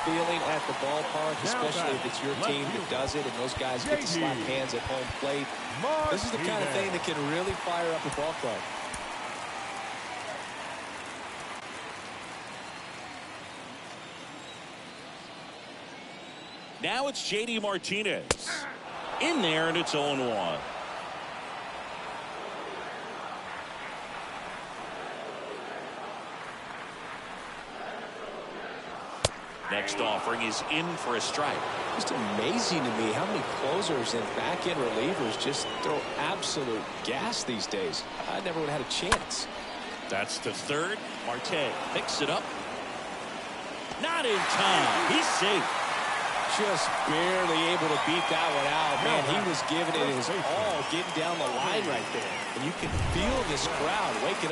feeling at the ballpark, especially if it's your team that does it and those guys get to slap hands at home plate. This is the kind of thing that can really fire up a ball club. Now it's J.D. Martinez. In there, and it's 0-1. Next offering is in for a strike. Just amazing to me how many closers and back-end relievers just throw absolute gas these days. I never would have had a chance. That's to third. Marte picks it up. Not in time. He's safe. Just barely able to beat that one out. Man, he was giving it his all, getting down the line right there. And you can feel this crowd waking up.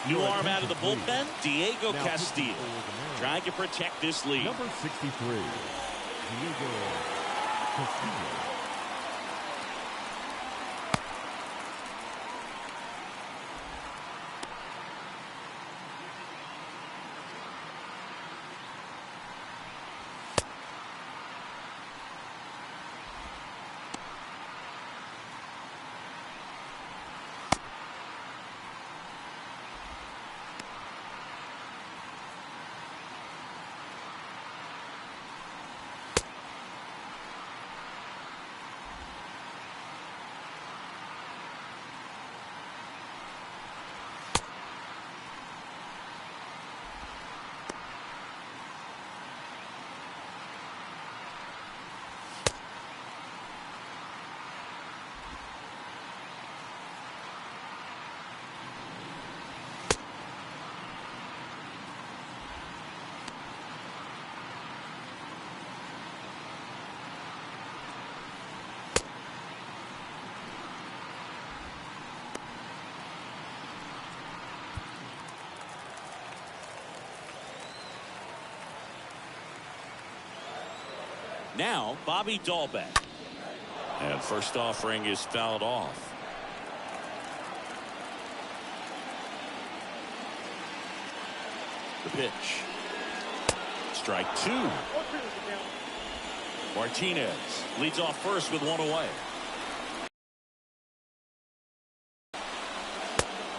New arm out of the bullpen, Diego Castillo, trying to protect this lead. Number 63, Diego Castillo. Now, Bobby Dahlbeck. And first offering is fouled off. The pitch. Strike two. Martinez leads off first with one away.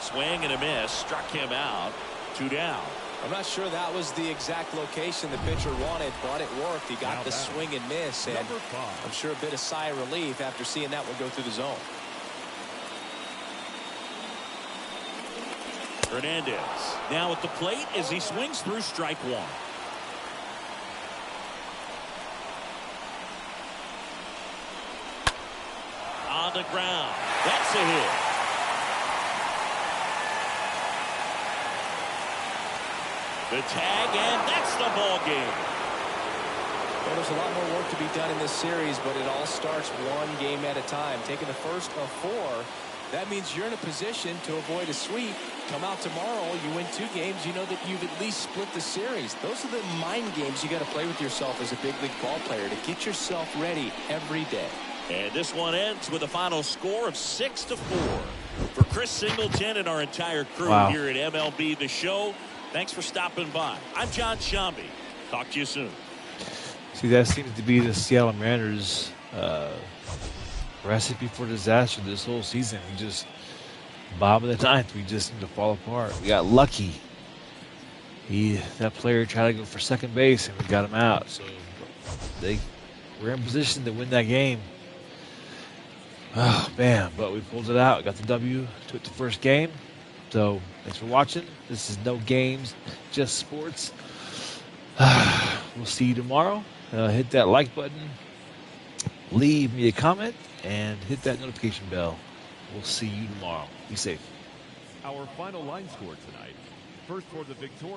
Swing and a miss. Struck him out. 2 down. I'm not sure that was the exact location the pitcher wanted, but it worked. He got the swing and miss, and I'm sure a bit of sigh of relief after seeing that one go through the zone. Hernandez now at the plate as he swings through strike one. On the ground. That's a hit. The tag, and that's the ball game. Well, there's a lot more work to be done in this series, but it all starts one game at a time. Taking the first of 4, that means you're in a position to avoid a sweep. Come out tomorrow, you win 2 games, you know that you've at least split the series. Those are the mind games you got to play with yourself as a big league ball player to get yourself ready every day. And this one ends with a final score of 6-4. For Chris Singleton and our entire crew here at MLB The Show, thanks for stopping by. I'm John Shambi. Talk to you soon. See, that seems to be the Seattle Mariners' recipe for disaster this whole season. We just, bottom of the 9th, we just seem to fall apart. We got lucky. That player tried to go for second base, and we got him out. So we're in position to win that game. Oh, man, but we pulled it out. Got the W, took the first game. So, thanks for watching. This is No Games, Just Sports. We'll see you tomorrow. Hit that like button. Leave me a comment. And hit that notification bell. We'll see you tomorrow. Be safe. Our final line score tonight. First for the victorious.